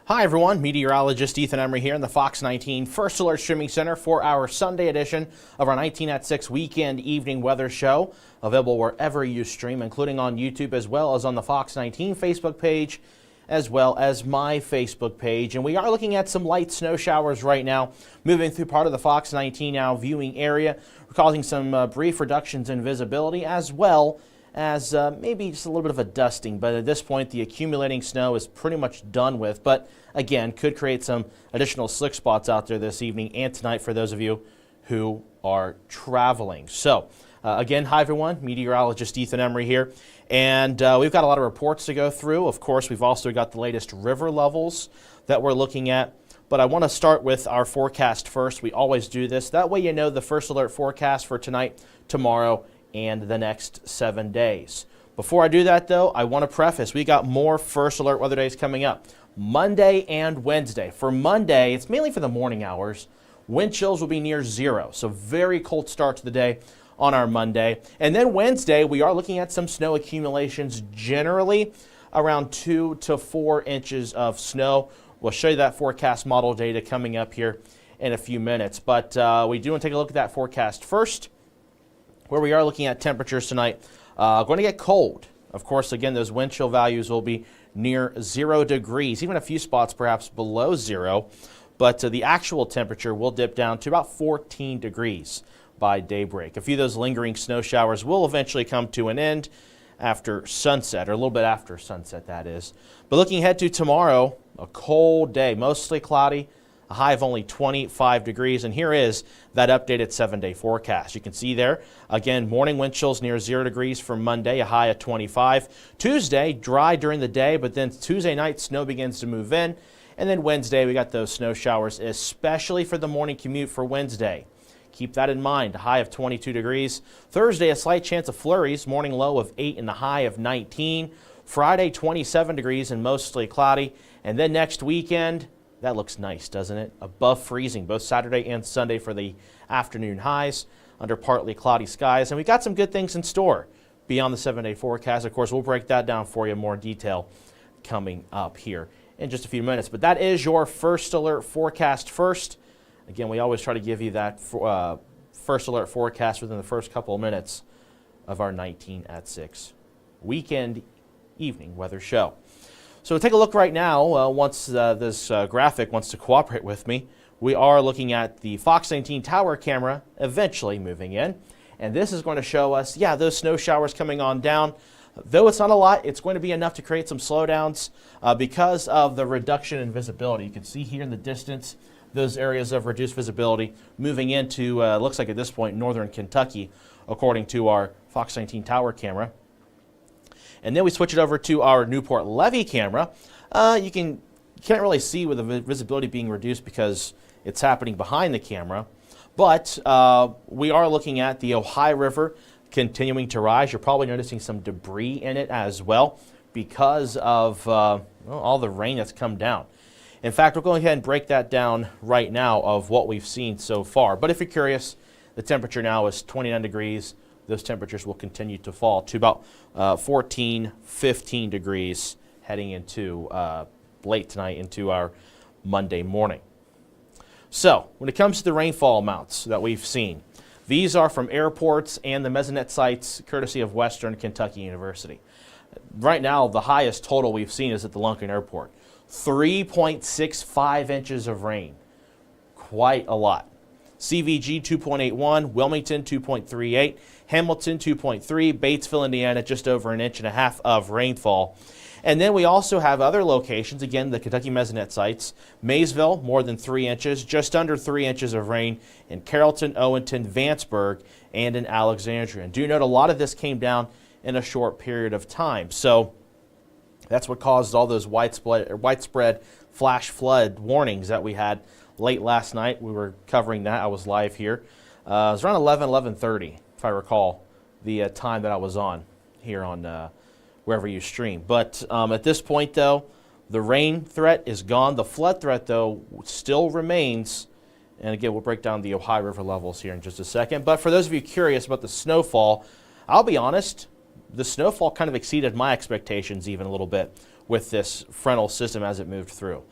Hi everyone, Meteorologist Emery here in the Fox 19 First Alert Streaming Center for our Sunday edition of our 19 at 6 weekend evening weather show, available wherever you stream, including on YouTube as well as on the Fox 19 Facebook page, as well as my Facebook page. And we are looking at some light snow showers right now, moving through part of the Fox 19 now viewing area, causing some brief reductions in visibility, as well as maybe just a little bit of a dusting. But at this point, the accumulating snow is pretty much done with. But again, could create some additional slick spots out there this evening and tonight for those of you who are traveling. So again, hi everyone, Meteorologist Emery here. And we've got a lot of reports to go through. Of course, we've also got the latest river levels that we're looking at. But I want to start with our forecast first. We always do this. That way you know the first alert forecast for tonight, tomorrow, and the next 7 days. Before I do that, though, I want to preface, we got more first alert weather days coming up. Monday and Wednesday. For Monday, it's mainly for the morning hours. Wind chills will be near 0, so very cold start to the day on our Monday. And then Wednesday, we are looking at some snow accumulations, generally around 2 to 4 inches of snow. We'll show you that forecast model data coming up here in a few minutes. But we do want to take a look at that forecast first, where we are looking at temperatures tonight. Going to get cold. Of course, again, those wind chill values will be near 0 degrees, even a few spots perhaps below 0. But the actual temperature will dip down to about 14 degrees by daybreak. A few of those lingering snow showers will eventually come to an end after sunset, or a little bit after sunset, that is. But looking ahead to tomorrow, a cold day, mostly cloudy, a high of only 25 degrees, and here is that updated 7-day forecast. You can see there, again, morning wind chills near 0 degrees for Monday, a high of 25. Tuesday, dry during the day, but then Tuesday night, snow begins to move in. And then Wednesday, we got those snow showers, especially for the morning commute for Wednesday. Keep that in mind, a high of 22 degrees. Thursday, a slight chance of flurries, morning low of 8 and a high of 19. Friday, 27 degrees and mostly cloudy. And then next weekend, that looks nice, doesn't it? Above freezing, both Saturday and Sunday for the afternoon highs, under partly cloudy skies. And we got some good things in store beyond the 7-day forecast. Of course, we'll break that down for you in more detail coming up here in just a few minutes. But that is your first alert forecast first. Again, we always try to give you that first alert forecast within the first couple of minutes of our 19 at 6 weekend evening weather show. So take a look right now, once this graphic wants to cooperate with me. We are looking at the Fox 19 tower camera eventually moving in. And this is going to show us, yeah, those snow showers coming on down. Though it's not a lot, it's going to be enough to create some slowdowns because of the reduction in visibility. You can see here in the distance those areas of reduced visibility moving into, looks like at this point, northern Kentucky, according to our Fox 19 tower camera. And then we switch it over to our Newport Levee camera. You can't really see with the visibility being reduced because it's happening behind the camera. But we are looking at the Ohio River continuing to rise. You're probably noticing some debris in it as well because of all the rain that's come down. In fact, we'll go ahead and break that down right now of what we've seen so far. But if you're curious, the temperature now is 29 degrees. Those temperatures will continue to fall to about 14, 15 degrees heading into late tonight into our Monday morning. So when it comes to the rainfall amounts that we've seen, these are from airports and the mesonet sites courtesy of Western Kentucky University. Right now, the highest total we've seen is at the Lunken Airport. 3.65 inches of rain. Quite a lot. CVG 2.81, Wilmington 2.38, Hamilton 2.3, Batesville, Indiana just over 1.5 inches of rainfall. And then we also have other locations, again, the Kentucky Mesonet sites. Maysville, more than 3 inches, just under 3 inches of rain in Carrollton, Owenton, Vanceburg, and in Alexandria. And do note a lot of this came down in a short period of time. So that's what caused all those widespread flash flood warnings that we had late last night. We were covering that. I was live here. It was around 11:30, if I recall, the time that I was on here on wherever you stream. But at this point, though, the rain threat is gone. The flood threat, though, still remains. And again, we'll break down the Ohio River levels here in just a second. But for those of you curious about the snowfall, I'll be honest, the snowfall kind of exceeded my expectations even a little bit with this frontal system as it moved through.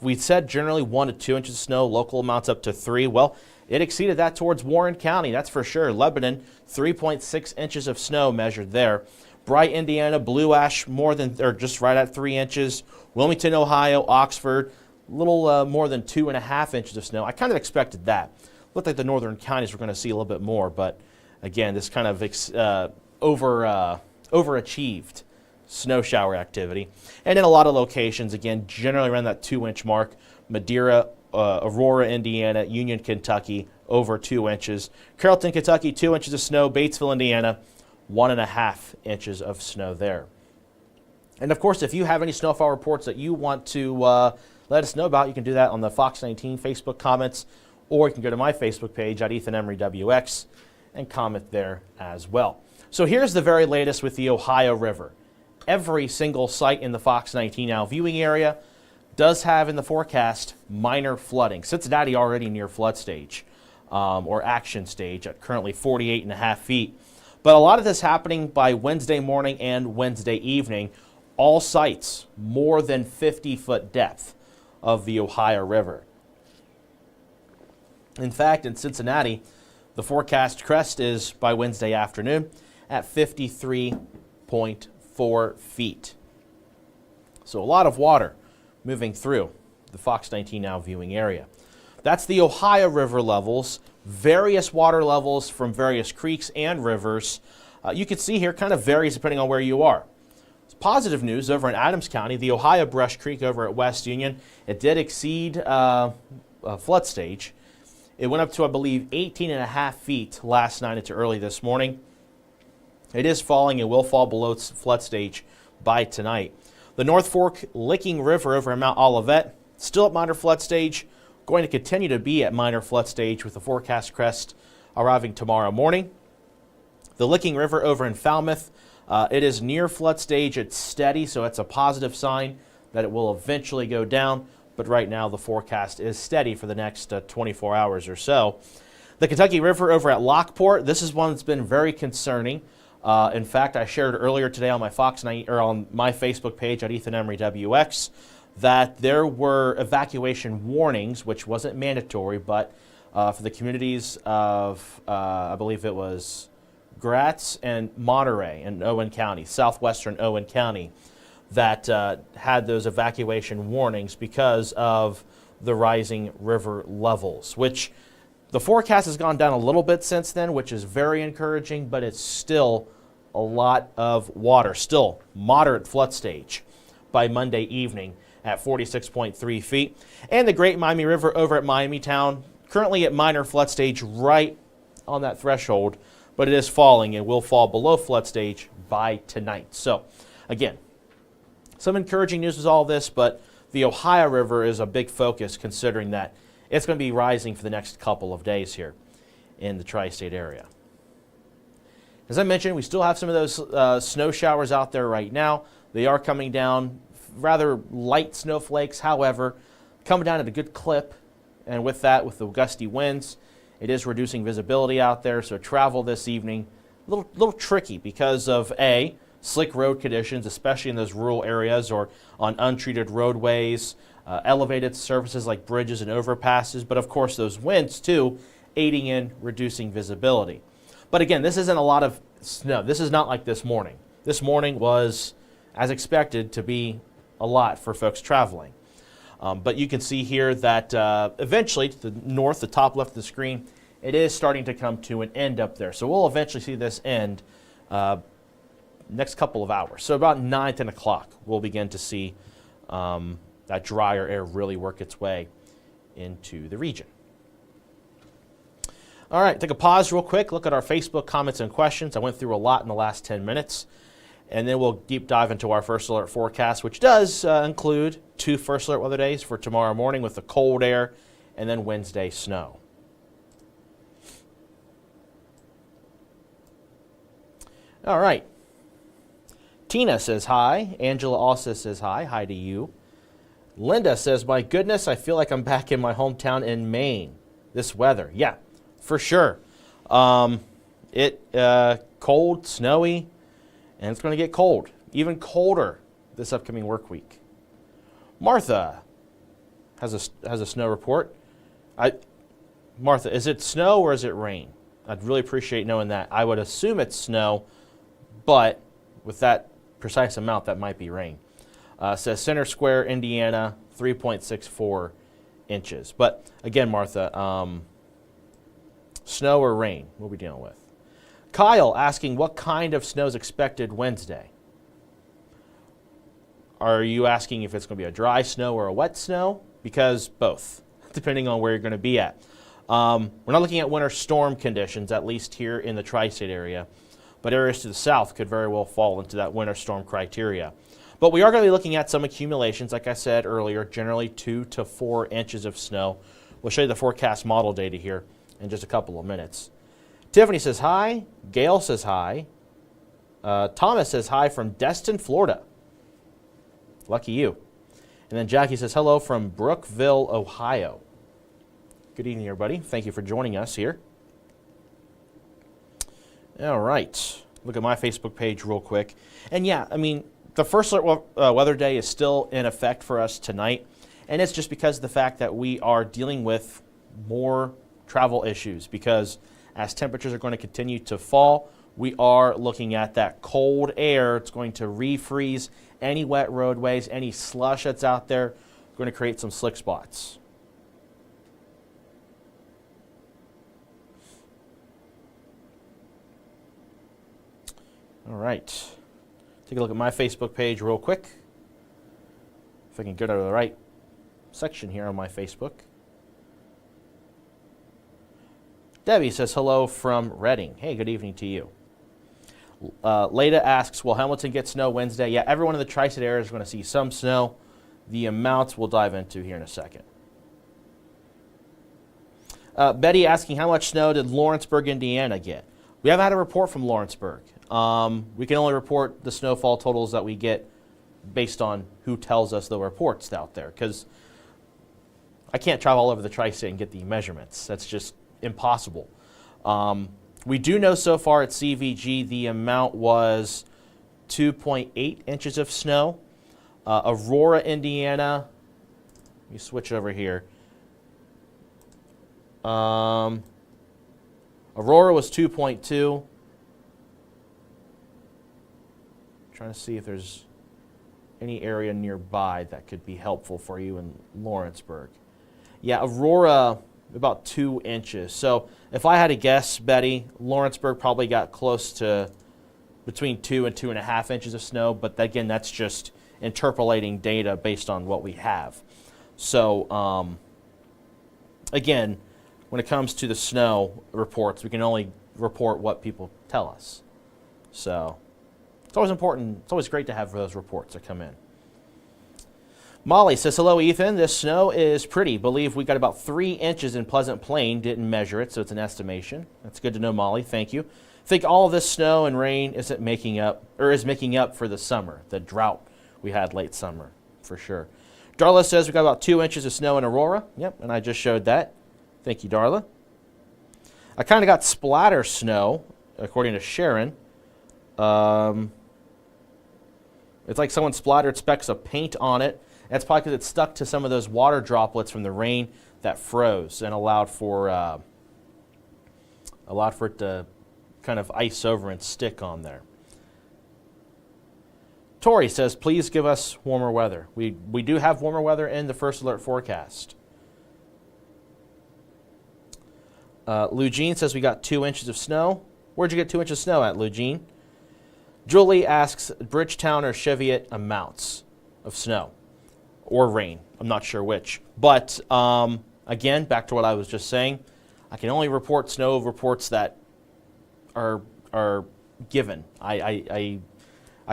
We said generally 1 to 2 inches of snow, local amounts up to 3. Well, it exceeded that towards Warren County, that's for sure. Lebanon, 3.6 inches of snow measured there. Bright, Indiana, Blue Ash, more than, or just right at 3 inches. Wilmington, Ohio, Oxford, a little more than 2.5 inches of snow. I kind of expected that. Looked like the northern counties were going to see a little bit more, but again, this kind of overachieved snow shower activity. And in a lot of locations, again, generally around that 2-inch mark. Madeira, Aurora, Indiana, Union, Kentucky, over 2 inches. Carrollton, Kentucky, 2 inches of snow. Batesville, Indiana, 1.5 inches of snow there. And of course, if you have any snowfall reports that you want to let us know about, you can do that on the Fox 19 Facebook comments, or you can go to my Facebook page at Ethan Emery WX and comment there as well. So here's the very latest with the Ohio River. Every single site in the Fox 19 now viewing area does have in the forecast minor flooding. Cincinnati already near flood stage or action stage at currently 48.5 feet. But a lot of this happening by Wednesday morning and Wednesday evening. All sites more than 50-foot depth of the Ohio River. In fact, in Cincinnati, the forecast crest is by Wednesday afternoon at 53.4 feet. So a lot of water moving through the Fox 19 Now viewing area. That's the Ohio River levels, various water levels from various creeks and rivers. You can see here kind of varies depending on where you are. It's positive news over in Adams County, the Ohio Brush Creek over at West Union, it did exceed flood stage. It went up to, I believe, 18.5 feet last night into early this morning. It is falling and will fall below flood stage by tonight. The North Fork Licking River over in Mount Olivet, still at minor flood stage, going to continue to be at minor flood stage with the forecast crest arriving tomorrow morning. The Licking River over in Falmouth, it is near flood stage. It's steady, so it's a positive sign that it will eventually go down. But right now the forecast is steady for the next 24 hours or so. The Kentucky River over at Lockport, this is one that's been very concerning. In fact, I shared earlier today on my on my Facebook page at Ethan Emery WX that there were evacuation warnings, which wasn't mandatory, but for the communities of, I believe it was Gratz and Monterey in Owen County, southwestern Owen County, that had those evacuation warnings because of the rising river levels, which the forecast has gone down a little bit since then, which is very encouraging, but it's still a lot of water, still moderate flood stage by Monday evening at 46.3 feet. And the Great Miami River over at Miamitown, currently at minor flood stage right on that threshold, but it is falling and will fall below flood stage by tonight. So again, some encouraging news with all this, but the Ohio River is a big focus considering that it's going to be rising for the next couple of days here in the tri-state area. As I mentioned, we still have some of those snow showers out there right now. They are coming down, rather light snowflakes, however, coming down at a good clip. And with that, with the gusty winds, it is reducing visibility out there. So travel this evening, a little tricky because of A, slick road conditions, especially in those rural areas or on untreated roadways, elevated surfaces like bridges and overpasses, but of course those winds too, aiding in reducing visibility. But again, this isn't a lot of snow. This is not like this morning. This morning was, as expected, to be a lot for folks traveling. But you can see here that eventually to the north, the top left of the screen, it is starting to come to an end up there. So we'll eventually see this end next couple of hours. So about 9, 10 o'clock, we'll begin to see that drier air really work its way into the region. All right, take a pause real quick, look at our Facebook comments and questions. I went through a lot in the last 10 minutes. And then we'll deep dive into our first alert forecast, which does include 2 first alert weather days for tomorrow morning with the cold air and then Wednesday snow. All right. Tina says hi. Angela also says hi. Hi to you. Linda says, my goodness, I feel like I'm back in my hometown in Maine. This weather. Yeah, for sure. Cold, snowy, and it's going to get cold. Even colder this upcoming work week. Martha has a snow report. Martha, is it snow or is it rain? I'd really appreciate knowing that. I would assume it's snow, but with that precise amount, that might be rain. Says Center Square, Indiana, 3.64 inches. But again, Martha, snow or rain, what are we dealing with? Kyle asking what kind of snow is expected Wednesday. Are you asking if it's going to be a dry snow or a wet snow? Because both, depending on where you're going to be at. We're not looking at winter storm conditions, at least here in the tri-state area, but areas to the south could very well fall into that winter storm criteria. But we are going to be looking at some accumulations, like I said earlier, generally 2 to 4 inches of snow. We'll show you the forecast model data here in just a couple of minutes. Tiffany says hi. Gail says hi. Thomas says hi from Destin, Florida. Lucky you. And then Jackie says hello from Brookville, Ohio. Good evening, everybody. Thank you for joining us here. All right. Look at my Facebook page real quick. And yeah, I mean, the first weather day is still in effect for us tonight. And it's just because of the fact that we are dealing with more travel issues, because as temperatures are going to continue to fall, we are looking at that cold air. It's going to refreeze any wet roadways, any slush that's out there, going to create some slick spots. All right. Take a look at my Facebook page real quick. If I can go to the right section here on my Facebook. Debbie says hello from Reading. Hey, good evening to you. Leda asks, will Hamilton get snow Wednesday? Yeah, everyone in the tri-state area is going to see some snow. The amounts we'll dive into here in a second. Betty asking, how much snow did Lawrenceburg, Indiana get? We haven't had a report from Lawrenceburg. We can only report the snowfall totals that we get based on who tells us the reports out there, because I can't travel all over the tri-state and get the measurements. That's just impossible. We do know so far at CVG the amount was 2.8 inches of snow. Aurora, Indiana, let me switch over here. Aurora was 2.2. Trying to see if there's any area nearby that could be helpful for you in Lawrenceburg. Yeah, Aurora, about 2 inches. So if I had to guess, Betty, Lawrenceburg probably got close to between 2 and 2.5 inches of snow, but again, that's just interpolating data based on what we have. So again, when it comes to the snow reports, we can only report what people tell us. So it's always important, it's always great to have those reports that come in. Molly says, hello, Ethan. This snow is pretty. Believe we got about 3 inches in Pleasant Plain. Didn't measure it, so it's an estimation. That's good to know, Molly. Thank you. Think all of this snow and rain is making up for the summer, the drought we had late summer, for sure. Darla says we got about 2 inches of snow in Aurora. Yep, and I just showed that. Thank you, Darla. I kind of got splatter snow, according to Sharon. It's like someone splattered specks of paint on it. That's probably because it stuck to some of those water droplets from the rain that froze and allowed for it to kind of ice over and stick on there. Tori says, please give us warmer weather. We do have warmer weather in the first alert forecast. Lou Jean says we got 2 inches of snow. Where'd you get 2 inches of snow at, Lou Jean? Julie asks, Bridgetown or Cheviot amounts of snow or rain. I'm not sure which. But again, back to what I was just saying, I can only report snow reports that are given. I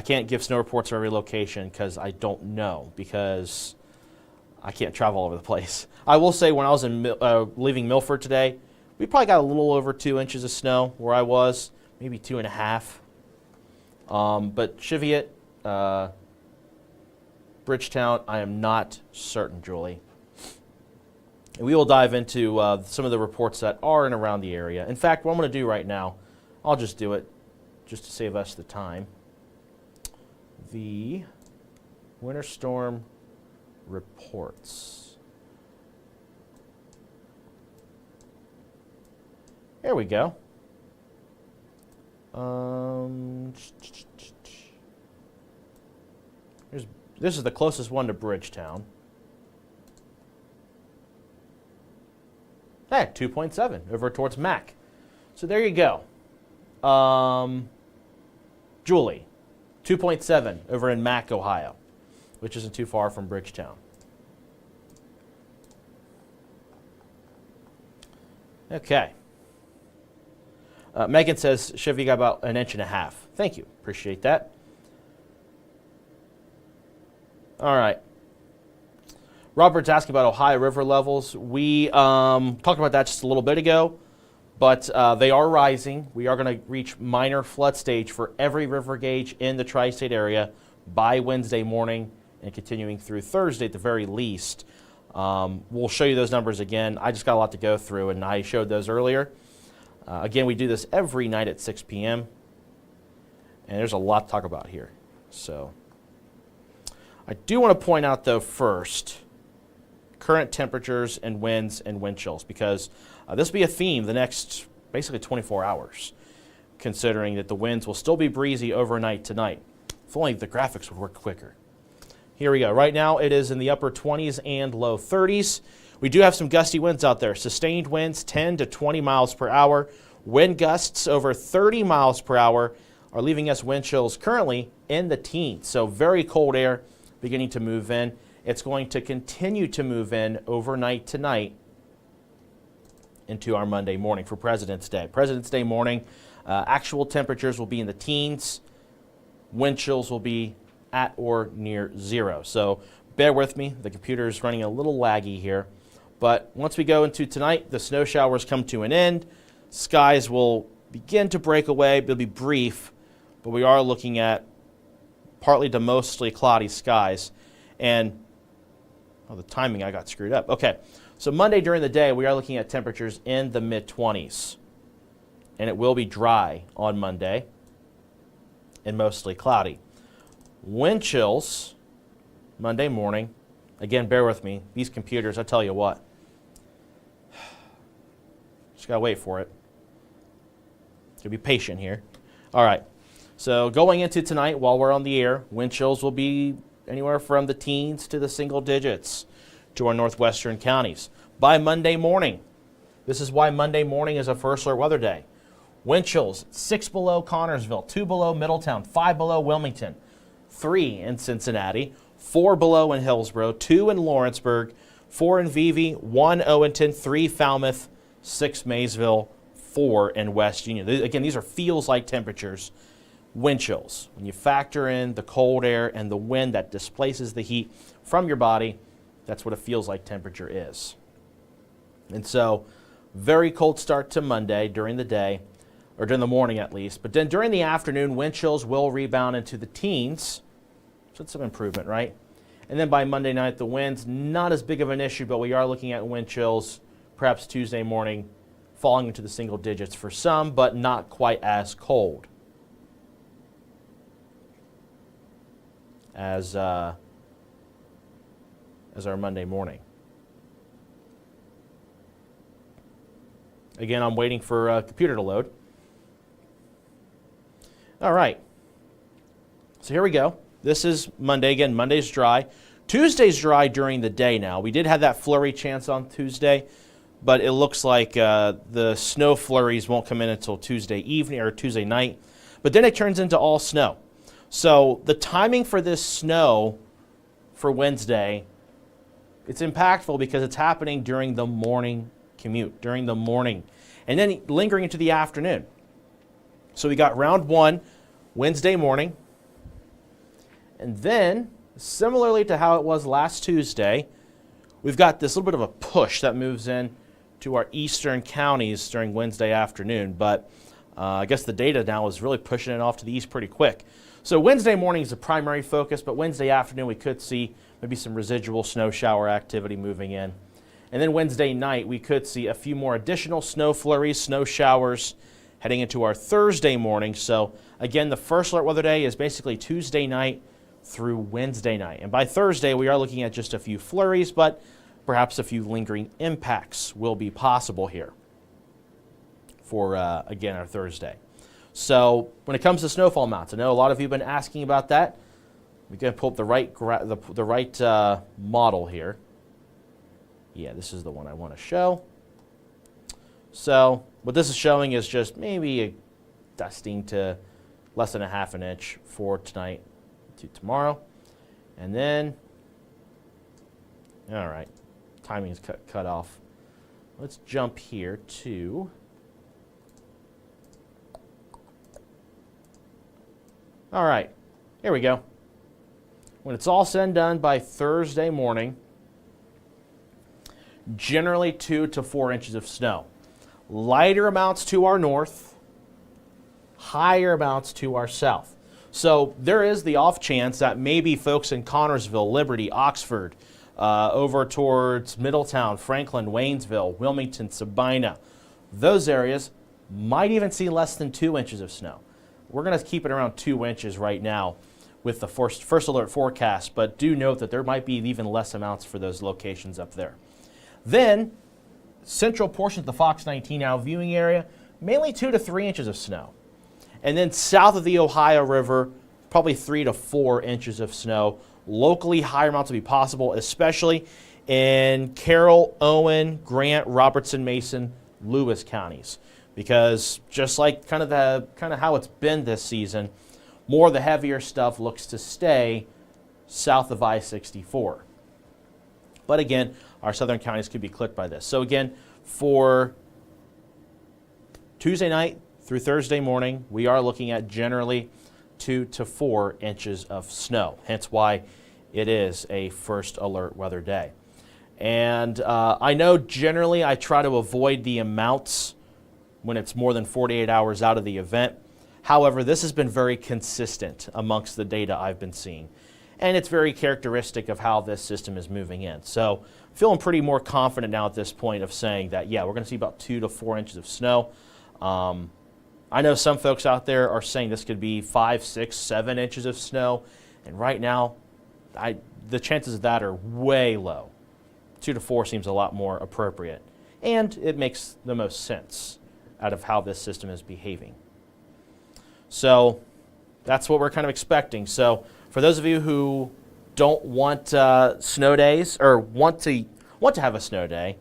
can't give snow reports for every location because I don't know, because I can't travel all over the place. I will say when I was leaving Milford today, we probably got a little over 2 inches of snow where I was, maybe 2.5. But Cheviot, Bridgetown, I am not certain, Julie. And we will dive into some of the reports that are in around the area. In fact, what I'm going to do right now, I'll just do it just to save us the time. The winter storm reports. There we go. This is the closest one to Bridgetown. Hey, 2.7 over towards Mac. So there you go. Julie, 2.7 over in Mac, Ohio, which isn't too far from Bridgetown. Okay. Megan says, Chevy got about 1.5 inches. Thank you. Appreciate that. All right. Robert's asking about Ohio River levels. We talked about that just a little bit ago, but they are rising. We are going to reach minor flood stage for every river gauge in the tri-state area by Wednesday morning and continuing through Thursday at the very least. We'll show you those numbers again. I just got a lot to go through, and I showed those earlier. Again, we do this every night at 6 p.m., and there's a lot to talk about here. So I do want to point out, though, first, current temperatures and winds and wind chills, because this will be a theme the next basically 24 hours, considering that the winds will still be breezy overnight tonight. If only the graphics would work quicker. Here we go. Right now it is in the upper 20s and low 30s. We do have some gusty winds out there. Sustained winds 10 to 20 miles per hour. Wind gusts over 30 miles per hour are leaving us wind chills currently in the teens. So very cold air beginning to move in. It's going to continue to move in overnight tonight into our Monday morning for President's Day. President's Day morning, actual temperatures will be in the teens. Wind chills will be at or near zero. So bear with me. The computer is running a little laggy here. But once we go into tonight, the snow showers come to an end. Skies will begin to break away. They'll be brief, but we are looking at partly to mostly cloudy skies. And the timing, I got screwed up. Okay, so Monday during the day, we are looking at temperatures in the mid-20s. And it will be dry on Monday and mostly cloudy. Wind chills Monday morning. Again, bear with me. These computers, I tell you what. Just got to wait for it. So be patient here. All right. So going into tonight while we're on the air, wind chills will be anywhere from the teens to the single digits to our northwestern counties. By Monday morning, this is why Monday morning is a first alert weather day. Wind chills 6 below Connorsville, 2 below Middletown, 5 below Wilmington, 3 in Cincinnati, 4 below in Hillsborough, 2 in Lawrenceburg, 4 in Vevey, 1 Owenton, 3 Falmouth, 6 Maysville, 4 in West Union. Again, these are feels-like temperatures. Wind chills. When you factor in the cold air and the wind that displaces the heat from your body, that's what a feels-like temperature is. And so, very cold start to Monday during the day, or during the morning at least. But then during the afternoon, wind chills will rebound into the teens. So it's some improvement, right? And then by Monday night, the winds, not as big of an issue, but we are looking at wind chills, perhaps Tuesday morning, falling into the single digits for some, but not quite as cold as our Monday morning. Again, I'm waiting for a computer to load. All right. So here we go. This is Monday. Again, Monday's dry. Tuesday's dry during the day now. We did have that flurry chance on Tuesday, but it looks like the snow flurries won't come in until Tuesday evening or Tuesday night. But then it turns into all snow. So the timing for this snow for Wednesday, it's impactful because it's happening during the morning commute, during the morning, and then lingering into the afternoon. So we got round one Wednesday morning, and then similarly to how it was last Tuesday, we've got this little bit of a push that moves in to our eastern counties during Wednesday afternoon, but I guess the data now is really pushing it off to the east pretty quick. So Wednesday morning is the primary focus, but Wednesday afternoon we could see maybe some residual snow shower activity moving in. And then Wednesday night we could see a few more additional snow flurries, snow showers heading into our Thursday morning. So again, the first alert weather day is basically Tuesday night through Wednesday night. And by Thursday we are looking at just a few flurries, but perhaps a few lingering impacts will be possible here. for, again, our Thursday. So when it comes to snowfall amounts, I know a lot of you have been asking about that. We're going to pull up the right model here. Yeah, this is the one I want to show. So what this is showing is just maybe a dusting to less than a half an inch for tonight to tomorrow. And then, all right, timing is cut off. Let's jump here to, all right, here we go. When it's all said and done by Thursday morning, generally 2 to 4 inches of snow. Lighter amounts to our north, higher amounts to our south. So there is the off chance that maybe folks in Connorsville, Liberty, Oxford, over towards Middletown, Franklin, Waynesville, Wilmington, Sabina, those areas might even see less than 2 inches of snow. We're going to keep it around 2 inches right now with the first alert forecast, but do note that there might be even less amounts for those locations up there. Then, central portion of the Fox 19 now viewing area, mainly 2 to 3 inches of snow. And then south of the Ohio River, probably 3 to 4 inches of snow. Locally, higher amounts will be possible, especially in Carroll, Owen, Grant, Robertson, Mason, Lewis counties. Because just like kind of how it's been this season, more of the heavier stuff looks to stay south of I-64. But again, our southern counties could be clipped by this. So again, for Tuesday night through Thursday morning, we are looking at generally 2 to 4 inches of snow, hence why it is a first alert weather day. And I know generally I try to avoid the amounts when it's more than 48 hours out of the event. However, this has been very consistent amongst the data I've been seeing. And it's very characteristic of how this system is moving in. So feeling pretty more confident now at this point of saying that, yeah, we're going to see about 2 to 4 inches of snow. I know some folks out there are saying this could be 5, 6, 7 inches of snow. And right now, the chances of that are way low. 2 to 4 seems a lot more appropriate. And it makes the most sense out of how this system is behaving. So that's what we're kind of expecting. So for those of you who don't want snow days or want to have a snow day,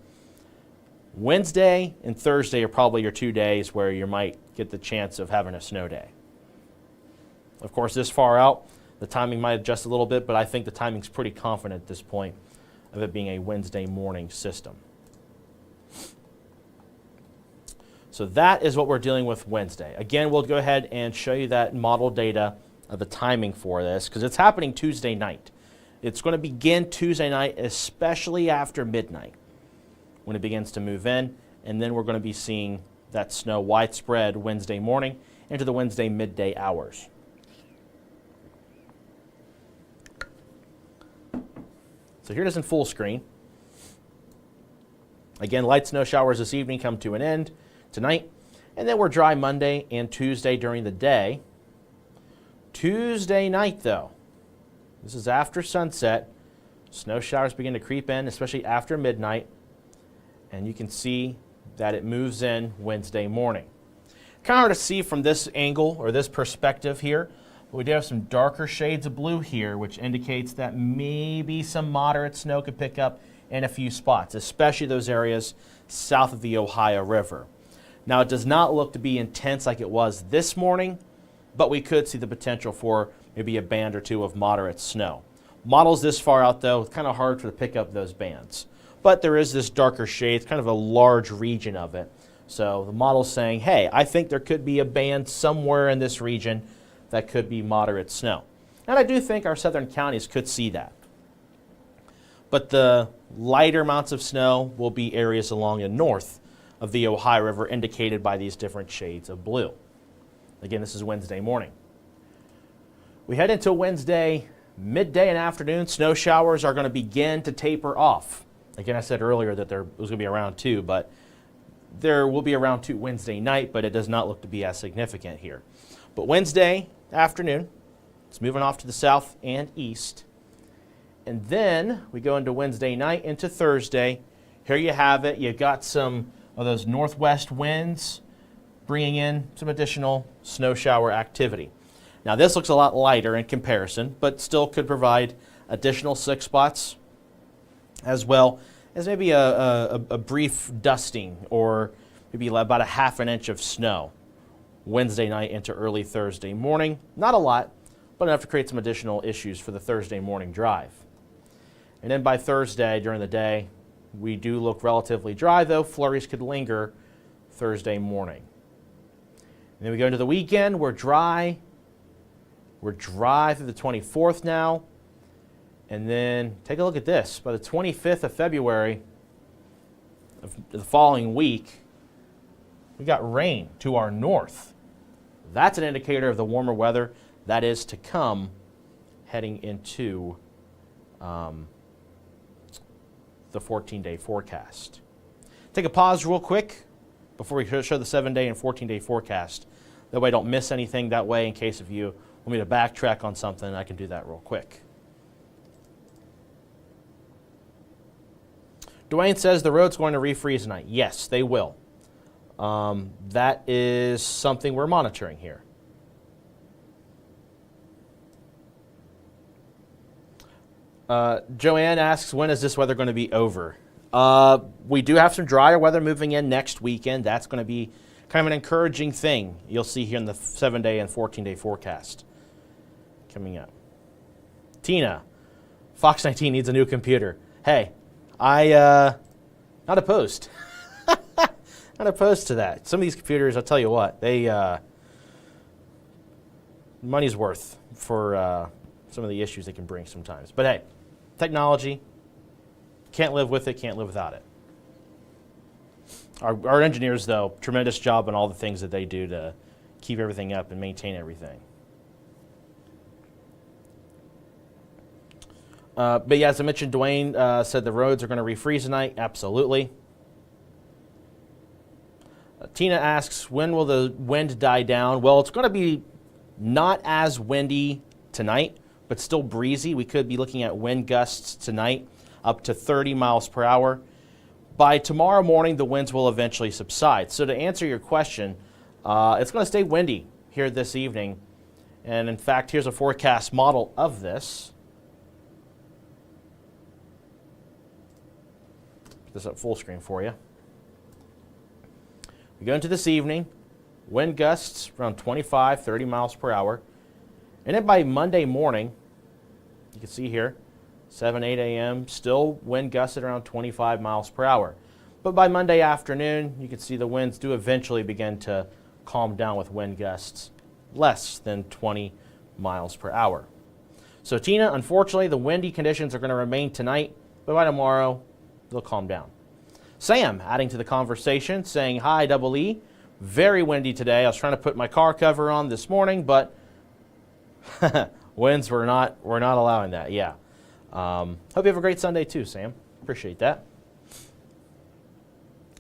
Wednesday and Thursday are probably your 2 days where you might get the chance of having a snow day. Of course, this far out, the timing might adjust a little bit, but I think the timing's pretty confident at this point of it being a Wednesday morning system. So that is what we're dealing with Wednesday. Again, we'll go ahead and show you that model data of the timing for this because it's happening Tuesday night. It's going to begin Tuesday night, especially after midnight when it begins to move in, and then we're going to be seeing that snow widespread Wednesday morning into the Wednesday midday hours. So here it is in full screen. Again, light snow showers this evening come to an end tonight, and then we're dry Monday and Tuesday during the day. Tuesday night, though, this is after sunset. Snow showers begin to creep in, especially after midnight, and you can see that it moves in Wednesday morning. Kind of hard to see from this angle or this perspective here, but we do have some darker shades of blue here, which indicates that maybe some moderate snow could pick up in a few spots, especially those areas south of the Ohio River. Now, it does not look to be intense like it was this morning, but we could see the potential for maybe a band or two of moderate snow. Models this far out, though, it's kind of hard to pick up those bands. But there is this darker shade, it's kind of a large region of it. So the model's saying, hey, I think there could be a band somewhere in this region that could be moderate snow. And I do think our southern counties could see that. But the lighter amounts of snow will be areas along the north of the Ohio River, indicated by these different shades of blue. Again, this is Wednesday morning. We head into Wednesday midday and afternoon. Snow showers are going to begin to taper off. Again, I said earlier that there was going to be around 2, but there will be around 2 Wednesday night, but it does not look to be as significant here. But Wednesday afternoon, it's moving off to the south and east. And then we go into Wednesday night into Thursday. Here you have it. You've got some of those northwest winds bringing in some additional snow shower activity. Now this looks a lot lighter in comparison, but still could provide additional 6 spots, as well as maybe a brief dusting or maybe about a ½ inch of snow Wednesday night into early Thursday morning. Not a lot, but enough to create some additional issues for the Thursday morning drive. And then by Thursday during the day, we do look relatively dry, though flurries could linger Thursday morning. And then we go into the weekend. We're dry. We're dry through the 24th now. And then take a look at this. By the 25th of February of the following week, we got rain to our north. That's an indicator of the warmer weather that is to come heading into the 14-day forecast. Take a pause real quick before we show the 7-day and 14-day forecast. That way I don't miss anything. That way, in case if you want me to backtrack on something, I can do that real quick. Dwayne says the road's going to refreeze tonight. Yes, they will. That is something we're monitoring here. Joanne asks, when is this weather going to be over? We do have some drier weather moving in next weekend. That's going to be kind of an encouraging thing you'll see here in the 7-day and 14-day forecast coming up. Tina, Fox 19 needs a new computer. Hey, not opposed. Not opposed to that. Some of these computers, I'll tell you what, they money's worth for some of the issues they can bring sometimes. But hey, technology, can't live with it, can't live without it. Our engineers, though, tremendous job on all the things that they do to keep everything up and maintain everything. But yeah, as I mentioned, Dwayne said the roads are going to refreeze tonight. Absolutely. Tina asks, when will the wind die down? Well, it's going to be not as windy tonight, but still breezy. We could be looking at wind gusts tonight up to 30 miles per hour. By tomorrow morning, the winds will eventually subside. So to answer your question, it's going to stay windy here this evening. And in fact, here's a forecast model of this. Put this up full screen for you. We go into this evening, wind gusts around 25, 30 miles per hour. And then by Monday morning, you can see here, 7, 8 a.m., still wind gusts at around 25 miles per hour. But by Monday afternoon, you can see the winds do eventually begin to calm down with wind gusts less than 20 miles per hour. So Tina, unfortunately, the windy conditions are going to remain tonight, but by tomorrow, they'll calm down. Sam, adding to the conversation, saying, hi, Double E. Very windy today. I was trying to put my car cover on this morning, but winds were not allowing that. Yeah. Hope you have a great Sunday too, Sam. Appreciate that.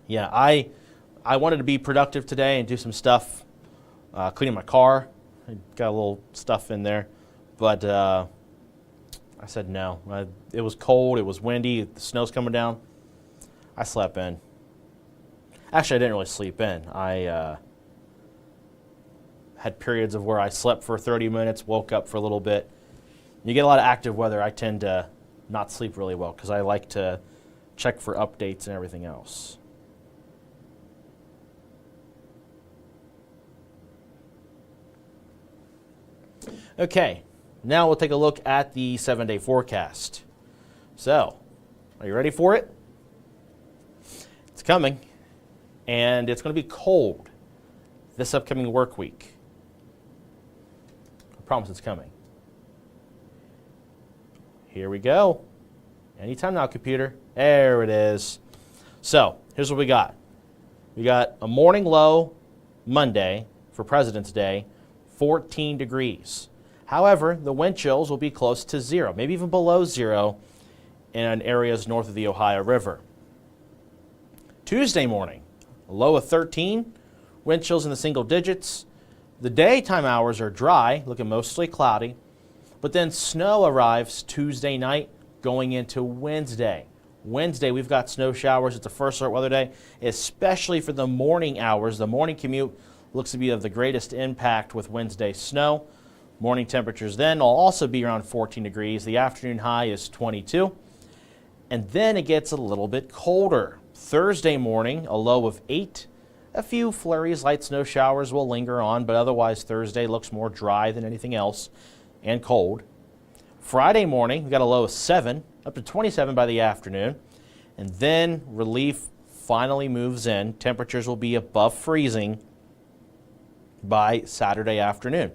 Yeah, I wanted to be productive today and do some stuff, cleaning my car. I got a little stuff in there, but I said no. It was cold. It was windy. The snow's coming down. I slept in. Actually, I didn't really sleep in. I had periods of where I slept for 30 minutes, woke up for a little bit. You get a lot of active weather, I tend to not sleep really well because I like to check for updates and everything else. Okay, now we'll take a look at the 7-day forecast. So, are you ready for it? It's coming, and it's going to be cold this upcoming work week. I promise it's coming. Here we go. Anytime now, computer. There it is. So, here's what we got. We got a morning low Monday for President's Day, 14 degrees. However, the wind chills will be close to 0, maybe even below 0 in areas north of the Ohio River. Tuesday morning, a low of 13, wind chills in the single digits. The daytime hours are dry, looking mostly cloudy, but then snow arrives Tuesday night going into Wednesday. Wednesday, we've got snow showers. It's the first alert weather day, especially for the morning hours, the morning commute, looks to be of the greatest impact with Wednesday's snow. Morning temperatures then will also be around 14 degrees. The afternoon high is 22. And then it gets a little bit colder. Thursday morning, a low of 8. A few flurries, light snow showers will linger on, but otherwise Thursday looks more dry than anything else and cold. Friday morning, we got a low of 7, up to 27 by the afternoon. And then relief finally moves in. Temperatures will be above freezing by Saturday afternoon.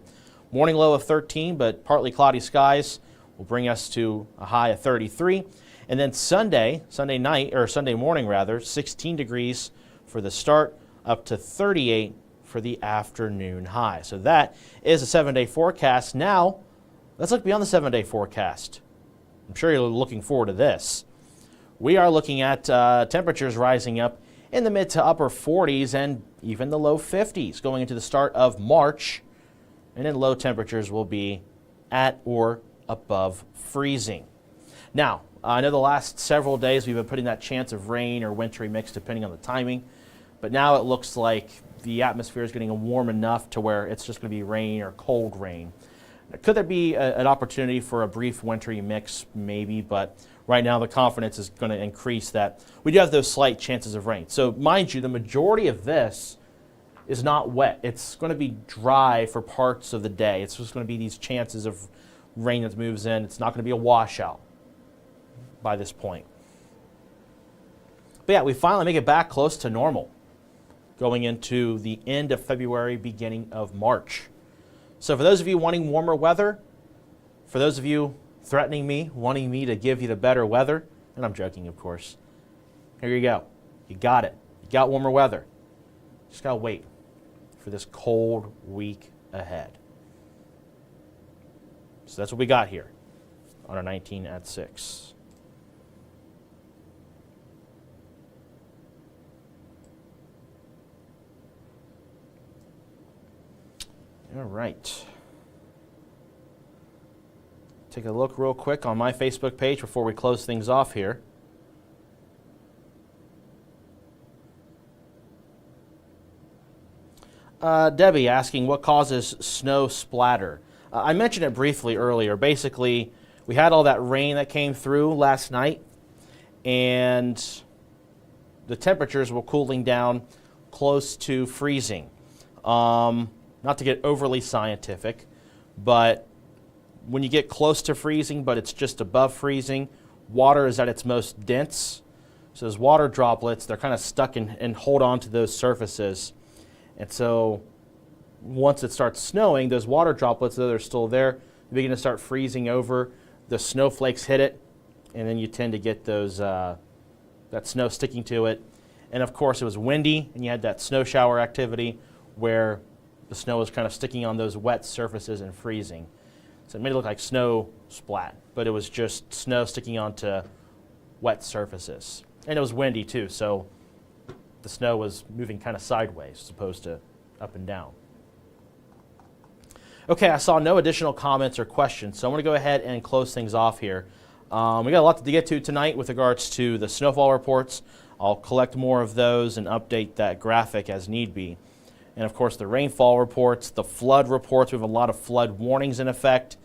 Morning low of 13, but partly cloudy skies will bring us to a high of 33. And then Sunday morning rather, 16 degrees for the start, up to 38 for the afternoon high. So that is a 7-day forecast. Now, let's look beyond the 7-day forecast. I'm sure you're looking forward to this. We are looking at temperatures rising up in the mid to upper 40s and even the low 50s going into the start of March. And then low temperatures will be at or above freezing. Now, I know the last several days we've been putting that chance of rain or wintry mix depending on the timing, but now it looks like the atmosphere is getting warm enough to where it's just going to be rain or cold rain. Could there be an opportunity for a brief wintry mix? Maybe, but right now the confidence is going to increase that we do have those slight chances of rain. So mind you, the majority of this is not wet. It's going to be dry for parts of the day. It's just going to be these chances of rain that moves in. It's not going to be a washout by this point. But yeah, we finally make it back close to normal going into the end of February, beginning of March. So for those of you wanting warmer weather, for those of you threatening me, wanting me to give you the better weather, and I'm joking, of course, here you go. You got it. You got warmer weather. Just got to wait for this cold week ahead. So that's what we got here on our 19 at 6. All right. Take a look real quick on my Facebook page before we close things off here. Debbie asking what causes snow splatter. I mentioned it briefly earlier. Basically, we had all that rain that came through last night, and the temperatures were cooling down close to freezing. Not to get overly scientific, but when you get close to freezing, but it's just above freezing, water is at its most dense. So those water droplets, they're kind of stuck and hold on to those surfaces. And so once it starts snowing, those water droplets, though they're still there, they begin to start freezing over. The snowflakes hit it, and then you tend to get those that snow sticking to it. And of course, it was windy, and you had that snow shower activity where the snow was kind of sticking on those wet surfaces and freezing. So it made it look like snow splat, but it was just snow sticking onto wet surfaces. And it was windy too, so the snow was moving kind of sideways as opposed to up and down. Okay, I saw no additional comments or questions, so I'm going to go ahead and close things off here. We got a lot to get to tonight with regards to the snowfall reports. I'll collect more of those and update that graphic as need be. And of course, the rainfall reports, the flood reports. We have a lot of flood warnings in effect.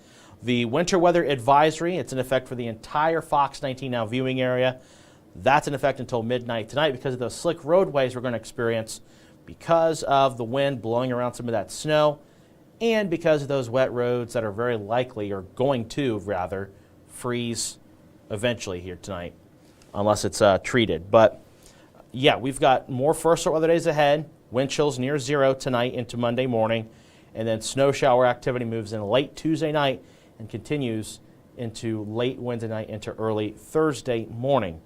The winter weather advisory, it's in effect for the entire Fox 19 Now viewing area. That's in effect until midnight tonight because of those slick roadways we're going to experience because of the wind blowing around some of that snow and because of those wet roads that are very likely, or going to rather, freeze eventually here tonight unless it's treated. But yeah, we've got more first alert weather days ahead. Wind chills near 0 tonight into Monday morning, and then snow shower activity moves in late Tuesday night and continues into late Wednesday night into early Thursday morning.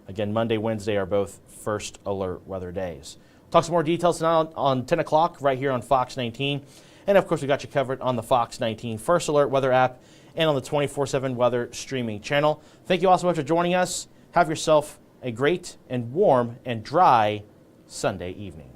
Again, Monday, Wednesday are both first alert weather days. Talk some more details tonight on 10 o'clock right here on Fox 19. And of course, we got you covered on the Fox 19 First Alert weather app and on the 24/7 weather streaming channel. Thank you all so much for joining us. Have yourself a great and warm and dry Sunday evening.